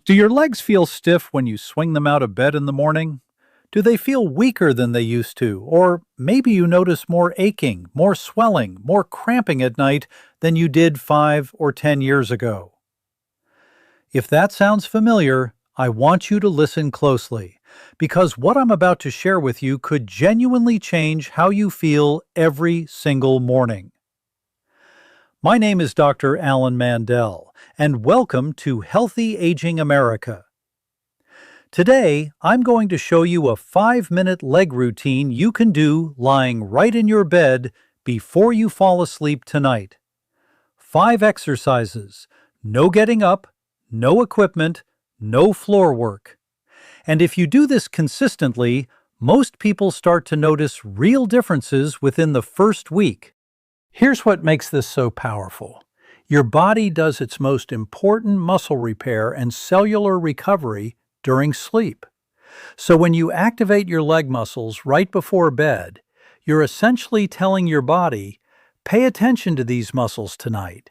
Do your legs feel stiff when you swing them out of bed in the morning? Do they feel weaker than they used to? Or maybe you notice more aching, more swelling, more cramping at night than you did 5 or 10 years ago? If that sounds familiar, I want you to listen closely, because what I'm about to share with you could genuinely change how you feel every single morning. My name is Dr. Alan Mandell, and welcome to Healthy Aging America. Today, I'm going to show you a 5-minute leg routine you can do lying right in your bed before you fall asleep tonight. 5 exercises, no getting up, no equipment, no floor work. And if you do this consistently, most people start to notice real differences within the first week. Here's what makes this so powerful. Your body does its most important muscle repair and cellular recovery during sleep. So when you activate your leg muscles right before bed, you're essentially telling your body, pay attention to these muscles tonight.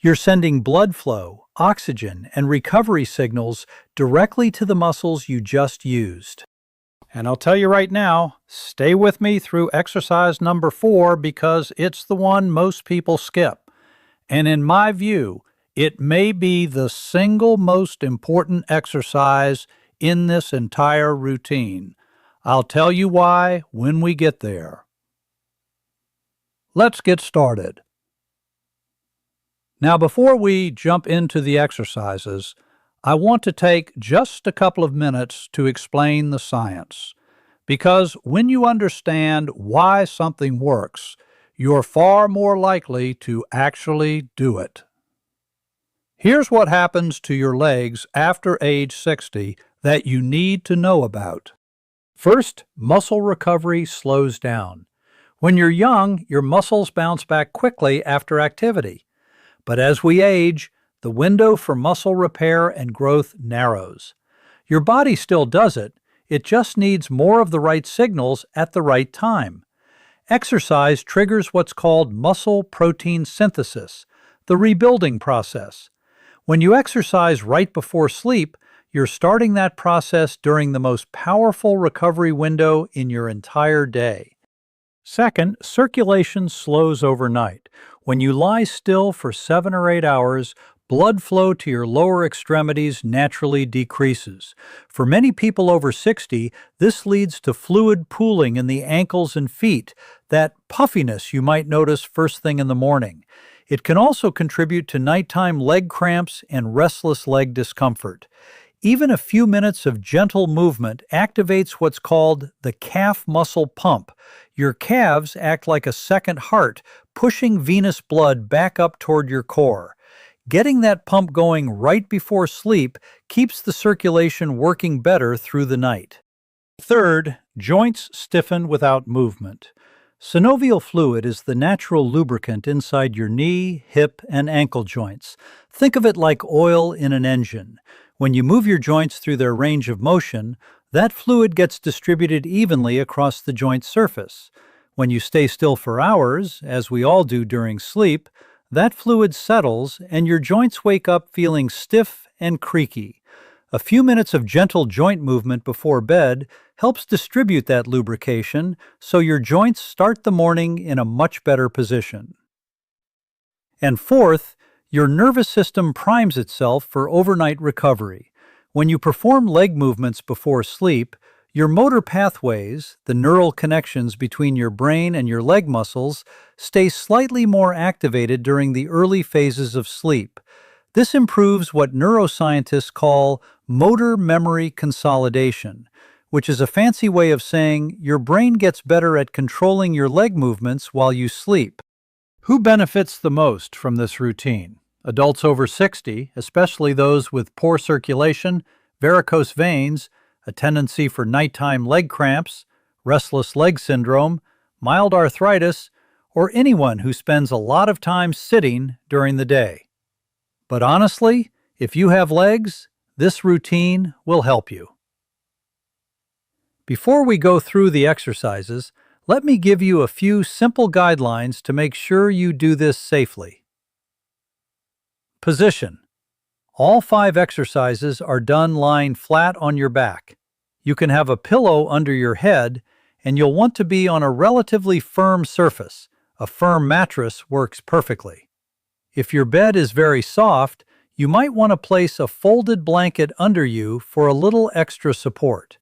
You're sending blood flow, oxygen, and recovery signals directly to the muscles you just used. And I'll tell you right now, stay with me through exercise number 4 because it's the one most people skip. And in my view, it may be the single most important exercise in this entire routine. I'll tell you why when we get there. Let's get started. Now, before we jump into the exercises, I want to take just a couple of minutes to explain the science. Because when you understand why something works, you're far more likely to actually do it. Here's what happens to your legs after age 60 that you need to know about. First, muscle recovery slows down. When you're young, your muscles bounce back quickly after activity. But as we age, the window for muscle repair and growth narrows. Your body still does it, it just needs more of the right signals at the right time. Exercise triggers what's called muscle protein synthesis, the rebuilding process. When you exercise right before sleep, you're starting that process during the most powerful recovery window in your entire day. Second, circulation slows overnight. When you lie still for 7 or 8 hours, blood flow to your lower extremities naturally decreases. For many people over 60, this leads to fluid pooling in the ankles and feet, that puffiness you might notice first thing in the morning. It can also contribute to nighttime leg cramps and restless leg discomfort. Even a few minutes of gentle movement activates what's called the calf muscle pump. Your calves act like a second heart, pushing venous blood back up toward your core. Getting that pump going right before sleep keeps the circulation working better through the night. Third, joints stiffen without movement. Synovial fluid is the natural lubricant inside your knee, hip, and ankle joints. Think of it like oil in an engine. When you move your joints through their range of motion, that fluid gets distributed evenly across the joint surface. When you stay still for hours, as we all do during sleep, that fluid settles and your joints wake up feeling stiff and creaky. A few minutes of gentle joint movement before bed helps distribute that lubrication so your joints start the morning in a much better position. And fourth, your nervous system primes itself for overnight recovery. When you perform leg movements before sleep, your motor pathways, the neural connections between your brain and your leg muscles, stay slightly more activated during the early phases of sleep. This improves what neuroscientists call motor memory consolidation, which is a fancy way of saying your brain gets better at controlling your leg movements while you sleep. Who benefits the most from this routine? Adults over 60, especially those with poor circulation, varicose veins, a tendency for nighttime leg cramps, restless leg syndrome, mild arthritis, or anyone who spends a lot of time sitting during the day. But honestly, if you have legs, this routine will help you. Before we go through the exercises, let me give you a few simple guidelines to make sure you do this safely. Position. All 5 exercises are done lying flat on your back. You can have a pillow under your head, and you'll want to be on a relatively firm surface. A firm mattress works perfectly. If your bed is very soft, you might want to place a folded blanket under you for a little extra support.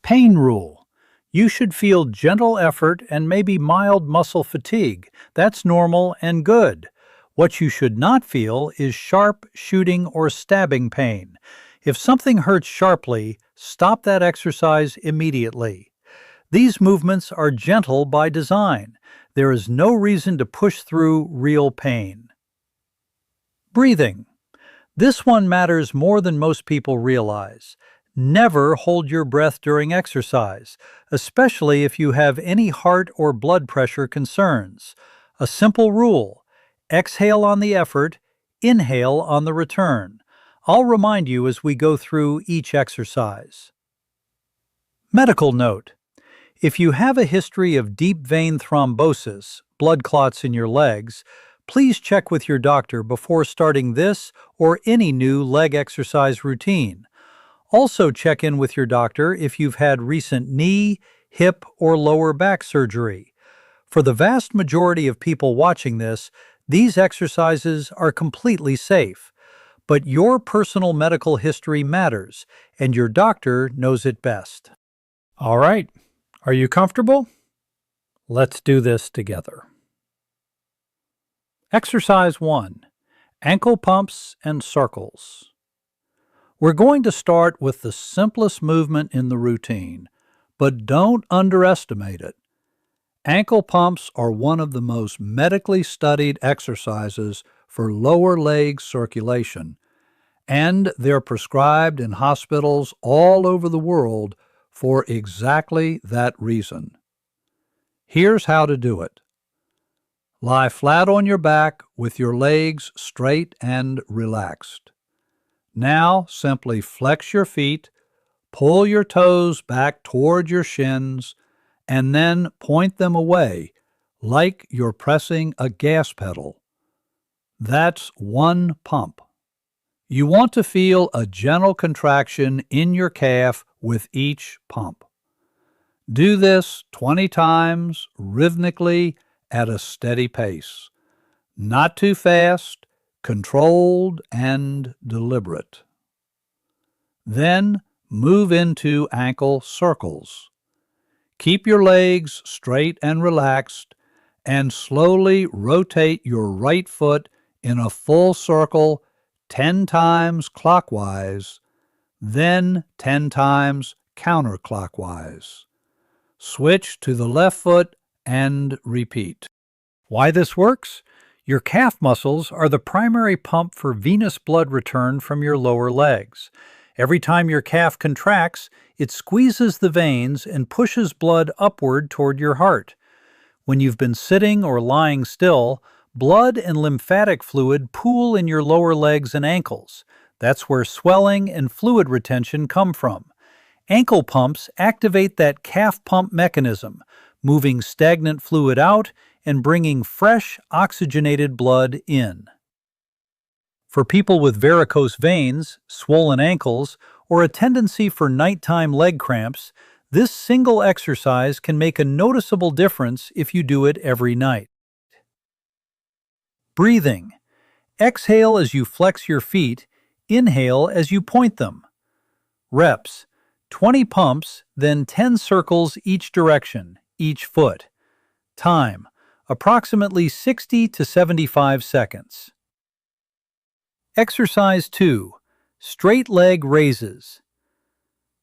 Pain rule. You should feel gentle effort and maybe mild muscle fatigue. That's normal and good. What you should not feel is sharp, shooting, or stabbing pain. If something hurts sharply, stop that exercise immediately. These movements are gentle by design. There is no reason to push through real pain. Breathing. This one matters more than most people realize. Never hold your breath during exercise, especially if you have any heart or blood pressure concerns. A simple rule: exhale on the effort, inhale on the return. I'll remind you as we go through each exercise. Medical note: if you have a history of deep vein thrombosis, blood clots in your legs, please check with your doctor before starting this or any new leg exercise routine. Also check in with your doctor if you've had recent knee, hip, or lower back surgery. For the vast majority of people watching this, these exercises are completely safe. But your personal medical history matters, and your doctor knows it best. All right, are you comfortable? Let's do this together. Exercise 1. Ankle pumps and circles. We're going to start with the simplest movement in the routine, but don't underestimate it. Ankle pumps are one of the most medically studied exercises for lower leg circulation, and they're prescribed in hospitals all over the world for exactly that reason. Here's how to do it. Lie flat on your back with your legs straight and relaxed. Now simply flex your feet, pull your toes back toward your shins, and then point them away like you're pressing a gas pedal. That's one pump. You want to feel a gentle contraction in your calf with each pump. Do this 20 times rhythmically at a steady pace. Not too fast, controlled and deliberate. Then move into ankle circles. Keep your legs straight and relaxed, and slowly rotate your right foot in a full circle 10 times clockwise, then 10 times counterclockwise. Switch to the left foot and repeat. Why this works? Your calf muscles are the primary pump for venous blood return from your lower legs. Every time your calf contracts, it squeezes the veins and pushes blood upward toward your heart. When you've been sitting or lying still, blood and lymphatic fluid pool in your lower legs and ankles. That's where swelling and fluid retention come from. Ankle pumps activate that calf pump mechanism, moving stagnant fluid out and bringing fresh, oxygenated blood in. For people with varicose veins, swollen ankles, or a tendency for nighttime leg cramps, this single exercise can make a noticeable difference if you do it every night. Breathing. Exhale as you flex your feet, inhale as you point them. Reps. 20 pumps, then 10 circles each direction, each foot. Time. Approximately 60 to 75 seconds. Exercise 2. Straight leg raises.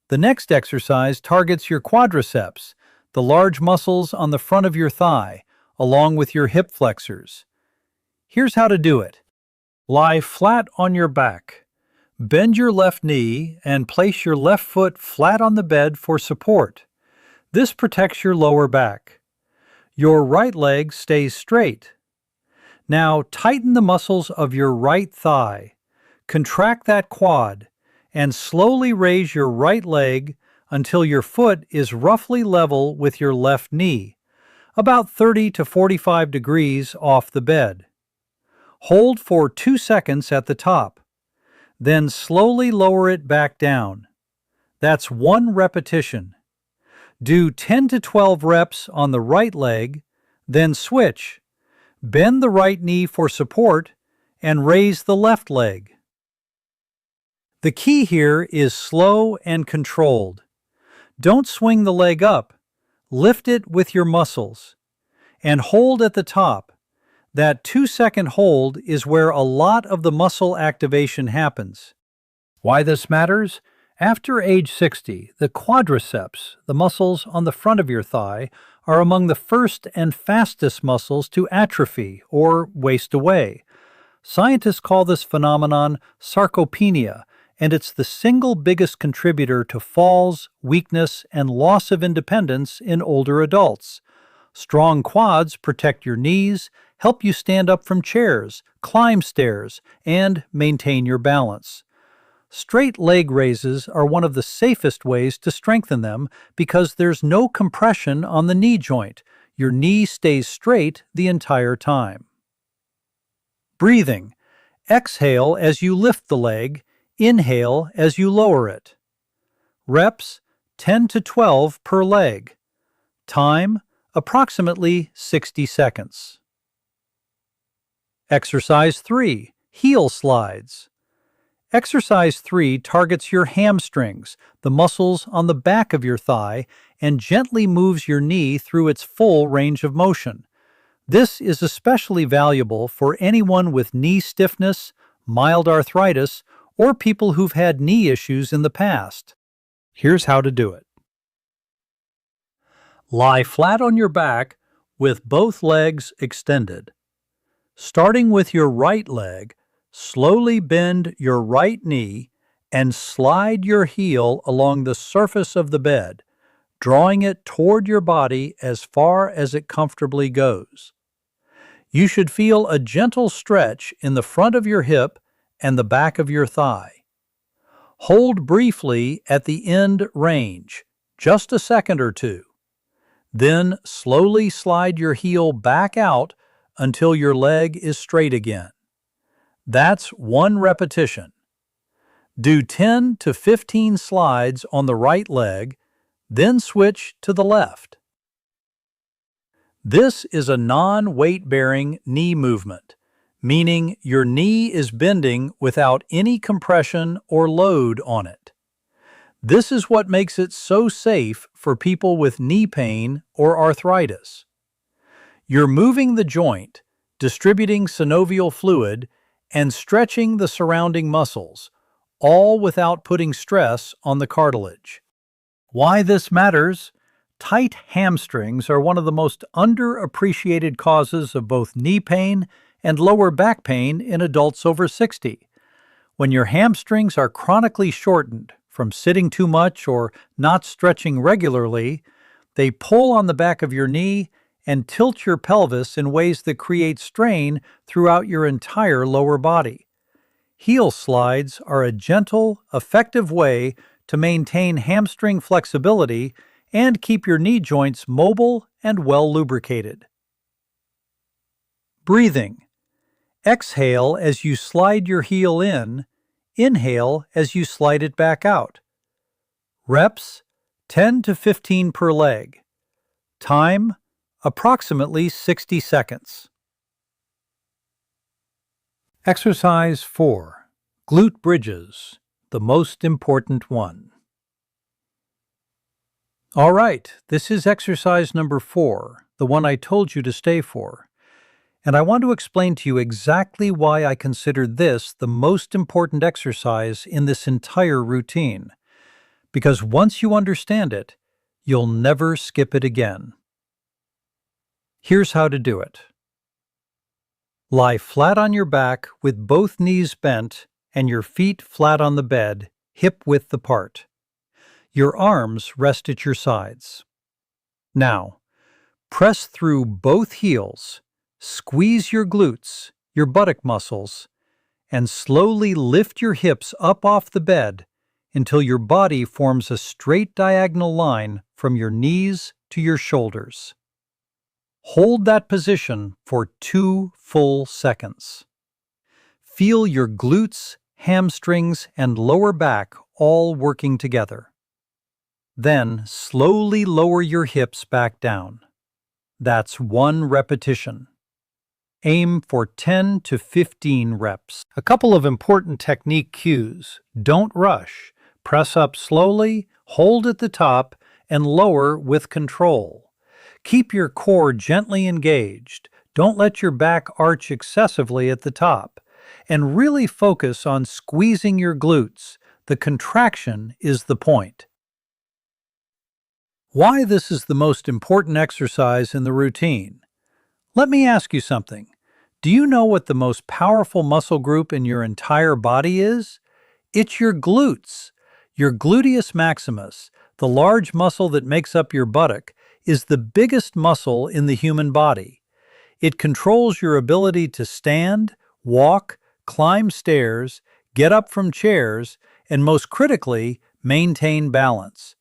The next exercise targets your quadriceps, the large muscles on the front of your thigh, along with your hip flexors. Here's how to do it. Lie flat on your back. Bend your left knee and place your left foot flat on the bed for support. This protects your lower back. Your right leg stays straight. Now tighten the muscles of your right thigh. Contract that quad and slowly raise your right leg until your foot is roughly level with your left knee, about 30 to 45 degrees off the bed. Hold for 2 seconds at the top. Then slowly lower it back down. That's one repetition. Do 10 to 12 reps on the right leg, then switch. Bend the right knee for support and raise the left leg. The key here is slow and controlled. Don't swing the leg up. Lift it with your muscles. And hold at the top. That 2-second hold is where a lot of the muscle activation happens. Why this matters? After age 60, the quadriceps, the muscles on the front of your thigh, are among the first and fastest muscles to atrophy or waste away. Scientists call this phenomenon sarcopenia, and it's the single biggest contributor to falls, weakness, and loss of independence in older adults. Strong quads protect your knees, help you stand up from chairs, climb stairs, and maintain your balance. Straight leg raises are one of the safest ways to strengthen them because there's no compression on the knee joint. Your knee stays straight the entire time. Breathing. Exhale as you lift the leg. Inhale as you lower it. Reps, 10 to 12 per leg. Time, approximately 60 seconds. Exercise 3, heel slides. Exercise 3 targets your hamstrings, the muscles on the back of your thigh, and gently moves your knee through its full range of motion. This is especially valuable for anyone with knee stiffness, mild arthritis, or people who've had knee issues in the past. Here's how to do it. Lie flat on your back with both legs extended. Starting with your right leg, slowly bend your right knee and slide your heel along the surface of the bed, drawing it toward your body as far as it comfortably goes. You should feel a gentle stretch in the front of your hip and the back of your thigh. Hold briefly at the end range, just a second or two. Then slowly slide your heel back out until your leg is straight again. That's one repetition. Do 10 to 15 slides on the right leg, then switch to the left. This is a non-weight-bearing knee movement, meaning your knee is bending without any compression or load on it. This is what makes it so safe for people with knee pain or arthritis. You're moving the joint, distributing synovial fluid, and stretching the surrounding muscles, all without putting stress on the cartilage. Why this matters? Tight hamstrings are one of the most underappreciated causes of both knee pain and lower back pain in adults over 60. When your hamstrings are chronically shortened from sitting too much or not stretching regularly, they pull on the back of your knee and tilt your pelvis in ways that create strain throughout your entire lower body. Heel slides are a gentle, effective way to maintain hamstring flexibility and keep your knee joints mobile and well lubricated. Breathing. Exhale as you slide your heel in. Inhale as you slide it back out. Reps, 10 to 15 per leg. Time, approximately 60 seconds. Exercise 4. Glute bridges, the most important one. All right, this is exercise number 4, the one I told you to stay for. And I want to explain to you exactly why I consider this the most important exercise in this entire routine. Because once you understand it, you'll never skip it again. Here's how to do it. Lie flat on your back with both knees bent and your feet flat on the bed, hip-width apart. Your arms rest at your sides. Now, press through both heels, squeeze your glutes, your buttock muscles, and slowly lift your hips up off the bed until your body forms a straight diagonal line from your knees to your shoulders. Hold that position for 2 full seconds. Feel your glutes, hamstrings, and lower back all working together. Then slowly lower your hips back down. That's 1 repetition. Aim for 10 to 15 reps. A couple of important technique cues. Don't rush. Press up slowly, hold at the top, and lower with control. Keep your core gently engaged. Don't let your back arch excessively at the top. And really focus on squeezing your glutes. The contraction is the point. Why this is the most important exercise in the routine? Let me ask you something. Do you know what the most powerful muscle group in your entire body is? It's your glutes. Your gluteus maximus, the large muscle that makes up your buttock, is the biggest muscle in the human body. It controls your ability to stand, walk, climb stairs, get up from chairs, and most critically, maintain balance.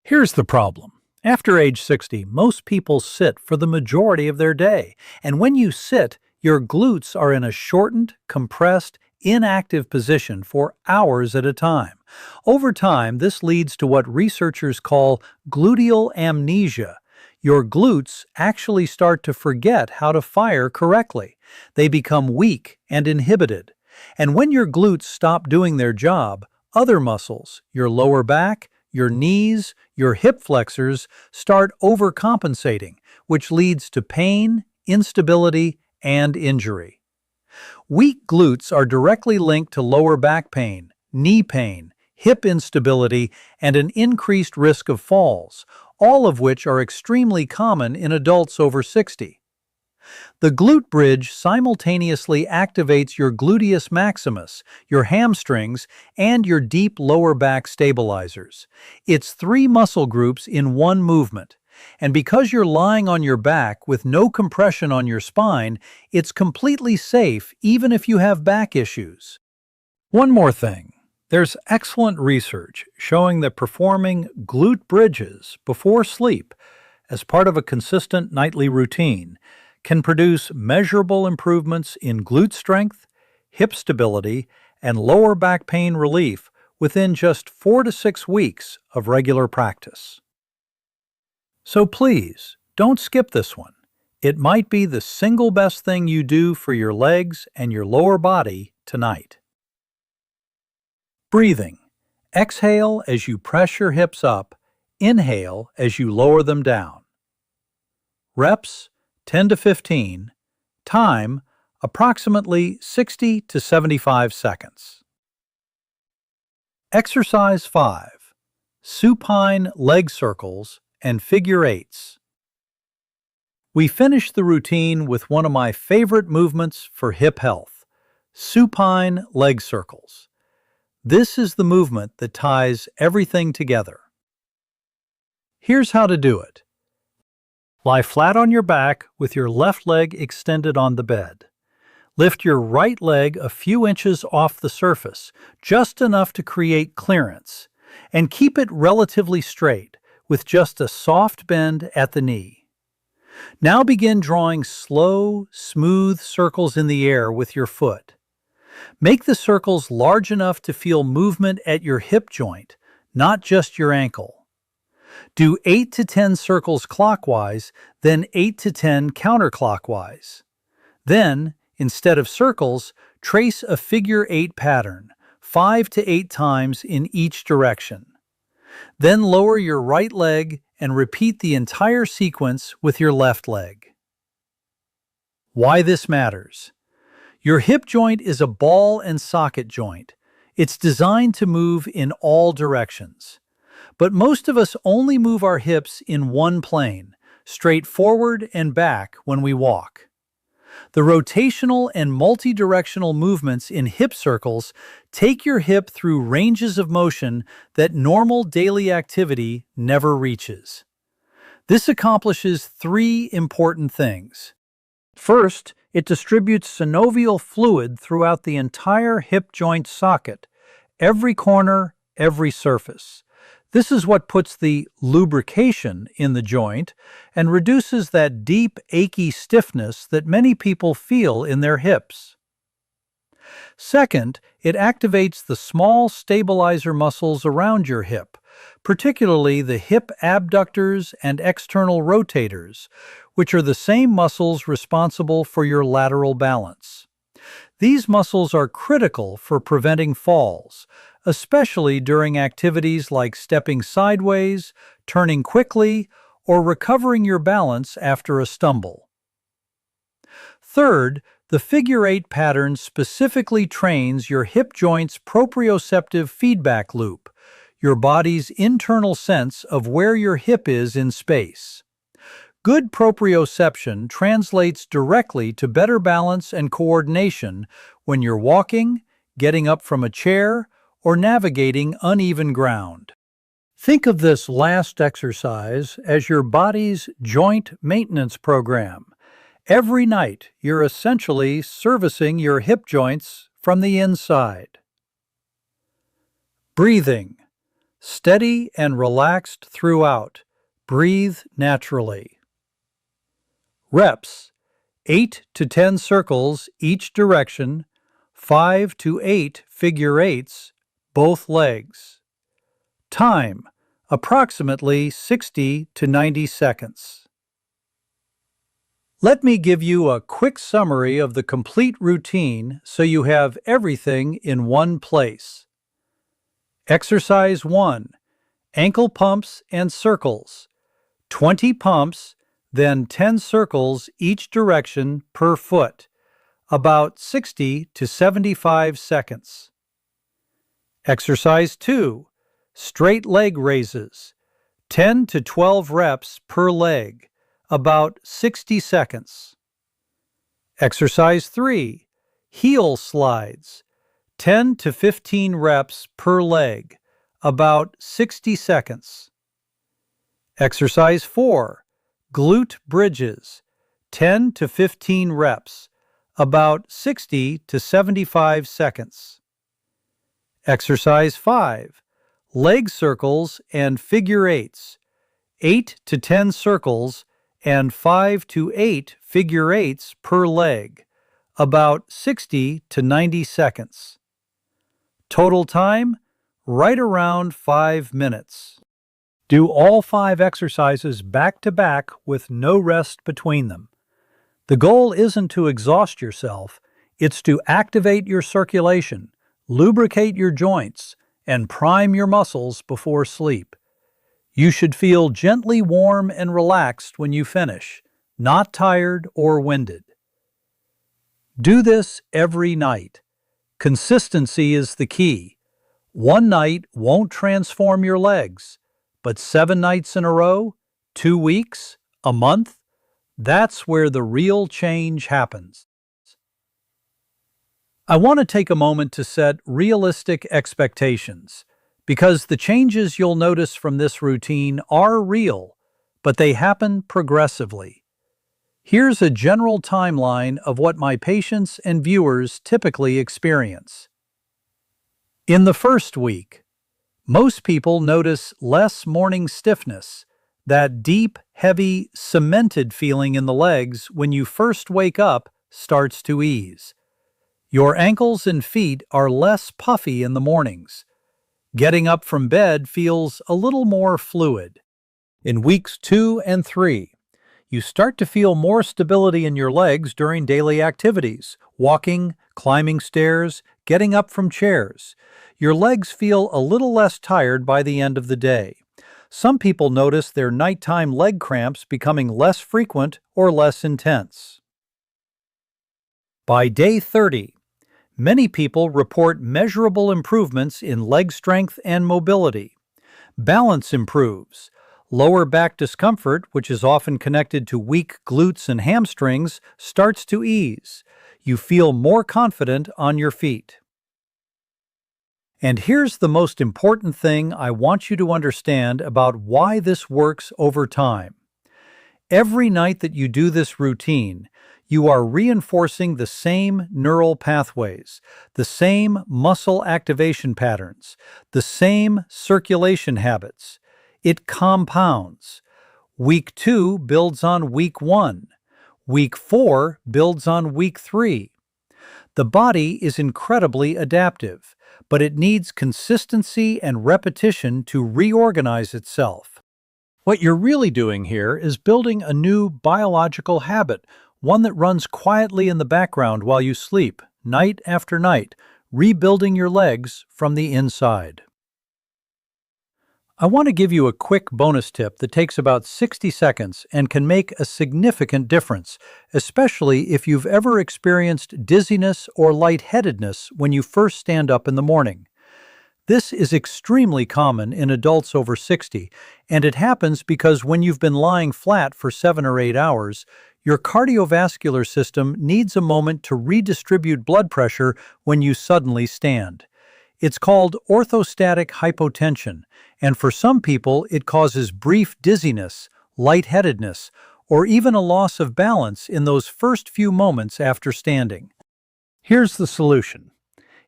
Here's the problem. After age 60, most people sit for the majority of their day, and when you sit, your glutes are in a shortened, compressed, inactive position for hours at a time. Over time, this leads to what researchers call gluteal amnesia. Your glutes actually start to forget how to fire correctly. They become weak and inhibited. And when your glutes stop doing their job, other muscles, your lower back, your knees, your hip flexors, start overcompensating, which leads to pain, instability, and injury. Weak glutes are directly linked to lower back pain, knee pain, hip instability, and an increased risk of falls, all of which are extremely common in adults over 60. The glute bridge simultaneously activates your gluteus maximus, your hamstrings, and your deep lower back stabilizers. It's 3 muscle groups in one movement. And because you're lying on your back with no compression on your spine, it's completely safe even if you have back issues. One more thing. There's excellent research showing that performing glute bridges before sleep as part of a consistent nightly routine can produce measurable improvements in glute strength, hip stability, and lower back pain relief within just 4 to 6 weeks of regular practice. So please, don't skip this one. It might be the single best thing you do for your legs and your lower body tonight. Breathing. Exhale as you press your hips up. Inhale as you lower them down. Reps, 10 to 15. Time, approximately 60 to 75 seconds. Exercise 5. Supine leg circles and figure eights. We finish the routine with one of my favorite movements for hip health, supine leg circles. This is the movement that ties everything together. Here's how to do it. Lie flat on your back with your left leg extended on the bed. Lift your right leg a few inches off the surface, just enough to create clearance, and keep it relatively straight, with just a soft bend at the knee. Now begin drawing slow, smooth circles in the air with your foot. Make the circles large enough to feel movement at your hip joint, not just your ankle. Do 8 to 10 circles clockwise, then 8 to 10 counterclockwise. Then, instead of circles, trace a figure 8 pattern, 5 to 8 times in each direction. Then lower your right leg and repeat the entire sequence with your left leg. Why this matters? Your hip joint is a ball and socket joint. It's designed to move in all directions. But most of us only move our hips in one plane, straight forward and back when we walk. The rotational and multi-directional movements in hip circles take your hip through ranges of motion that normal daily activity never reaches. This accomplishes 3 important things. First, it distributes synovial fluid throughout the entire hip joint socket, every corner, every surface. This is what puts the lubrication in the joint and reduces that deep, achy stiffness that many people feel in their hips. Second, it activates the small stabilizer muscles around your hip, particularly the hip abductors and external rotators, which are the same muscles responsible for your lateral balance. These muscles are critical for preventing falls, especially during activities like stepping sideways, turning quickly, or recovering your balance after a stumble. Third, the figure eight pattern specifically trains your hip joint's proprioceptive feedback loop, your body's internal sense of where your hip is in space. Good proprioception translates directly to better balance and coordination when you're walking, getting up from a chair, or navigating uneven ground. Think of this last exercise as your body's joint maintenance program. Every night, you're essentially servicing your hip joints from the inside. Breathing. Steady and relaxed throughout. Breathe naturally. Reps. 8 to 10 circles each direction, 5 to 8 figure eights, both legs. Time. Approximately 60 to 90 seconds. Let me give you a quick summary of the complete routine so you have everything in one place. Exercise 1. Ankle pumps and circles. 20 pumps, then 10 circles each direction per foot, about 60 to 75 seconds. Exercise 2. Straight leg raises. 10 to 12 reps per leg, about 60 seconds. Exercise 3. Heel slides. 10 to 15 reps per leg, about 60 seconds. Exercise 4. Glute bridges. 10 to 15 reps, about 60 to 75 seconds. Exercise 5. Leg circles and figure eights. 8 to 10 circles and 5 to 8 figure eights per leg, about 60 to 90 seconds. Total time, right around 5 minutes. Do all 5 exercises back to back with no rest between them. The goal isn't to exhaust yourself, it's to activate your circulation, lubricate your joints, and prime your muscles before sleep. You should feel gently warm and relaxed when you finish, not tired or winded. Do this every night. Consistency is the key. One night won't transform your legs, but 7 nights in a row, 2 weeks, a month, that's where the real change happens. I want to take a moment to set realistic expectations, because the changes you'll notice from this routine are real, but they happen progressively. Here's a general timeline of what my patients and viewers typically experience. In the first week, most people notice less morning stiffness, that deep, heavy, cemented feeling in the legs when you first wake up starts to ease. Your ankles and feet are less puffy in the mornings. Getting up from bed feels a little more fluid. In weeks 2 and 3, you start to feel more stability in your legs during daily activities, walking, climbing stairs, getting up from chairs. Your legs feel a little less tired by the end of the day. Some people notice their nighttime leg cramps becoming less frequent or less intense. By day 30, many people report measurable improvements in leg strength and mobility. Balance improves. Lower back discomfort, which is often connected to weak glutes and hamstrings, starts to ease. You feel more confident on your feet. And here's the most important thing I want you to understand about why this works over time. Every night that you do this routine, you are reinforcing the same neural pathways, the same muscle activation patterns, the same circulation habits. It compounds. Week 2 builds on week 1. Week 4 builds on week 3. The body is incredibly adaptive, but it needs consistency and repetition to reorganize itself. What you're really doing here is building a new biological habit, one that runs quietly in the background while you sleep, night after night, rebuilding your legs from the inside. I want to give you a quick bonus tip that takes about 60 seconds and can make a significant difference, especially if you've ever experienced dizziness or lightheadedness when you first stand up in the morning. This is extremely common in adults over 60, and it happens because when you've been lying flat for 7 or 8 hours, your cardiovascular system needs a moment to redistribute blood pressure when you suddenly stand. It's called orthostatic hypotension, and for some people it causes brief dizziness, lightheadedness, or even a loss of balance in those first few moments after standing. Here's the solution.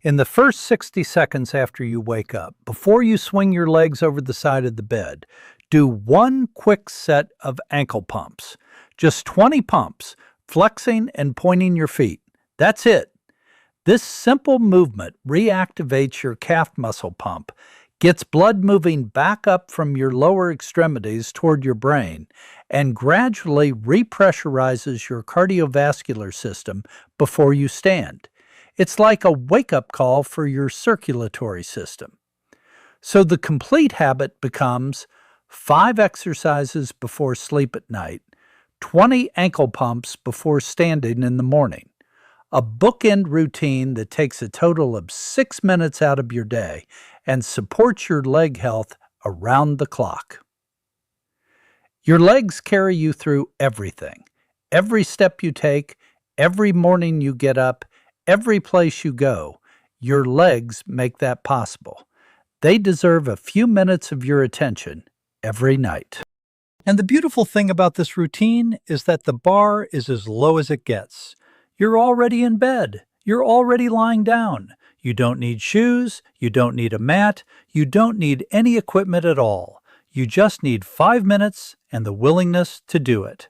In the first 60 seconds after you wake up, before you swing your legs over the side of the bed, do one quick set of ankle pumps. Just 20 pumps, flexing and pointing your feet. That's it. This simple movement reactivates your calf muscle pump, gets blood moving back up from your lower extremities toward your brain, and gradually repressurizes your cardiovascular system before you stand. It's like a wake-up call for your circulatory system. So the complete habit becomes 5 exercises before sleep at night, 20 ankle pumps before standing in the morning. A bookend routine that takes a total of 6 minutes out of your day and supports your leg health around the clock. Your legs carry you through everything. Every step you take, every morning you get up, every place you go, your legs make that possible. They deserve a few minutes of your attention every night. And the beautiful thing about this routine is that the bar is as low as it gets. You're already in bed. You're already lying down. You don't need shoes. You don't need a mat. You don't need any equipment at all. You just need 5 minutes and the willingness to do it.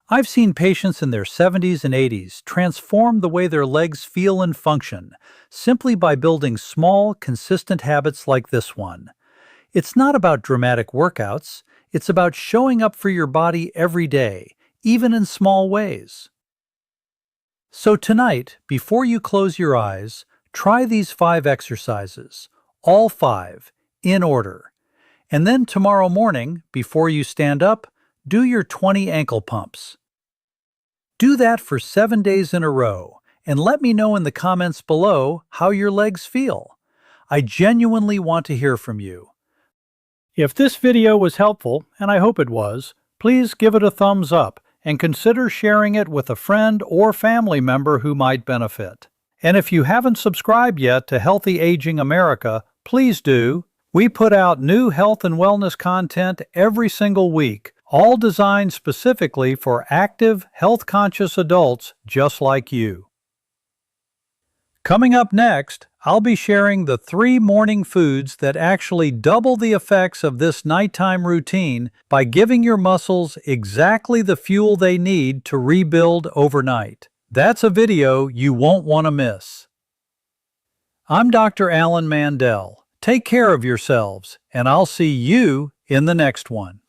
I've seen patients in their 70s and 80s transform the way their legs feel and function simply by building small, consistent habits like this one. It's not about dramatic workouts. It's about showing up for your body every day, even in small ways. So tonight, before you close your eyes, try these 5 exercises, all 5, in order. And then tomorrow morning, before you stand up, do your 20 ankle pumps. Do that for 7 days in a row, and let me know in the comments below how your legs feel. I genuinely want to hear from you. If this video was helpful, and I hope it was, please give it a thumbs up and consider sharing it with a friend or family member who might benefit. And if you haven't subscribed yet to Healthy Aging America, please do. We put out new health and wellness content every single week, all designed specifically for active, health-conscious adults just like you. Coming up next, I'll be sharing the 3 morning foods that actually double the effects of this nighttime routine by giving your muscles exactly the fuel they need to rebuild overnight. That's a video you won't want to miss. I'm Dr. Alan Mandell. Take care of yourselves, and I'll see you in the next one.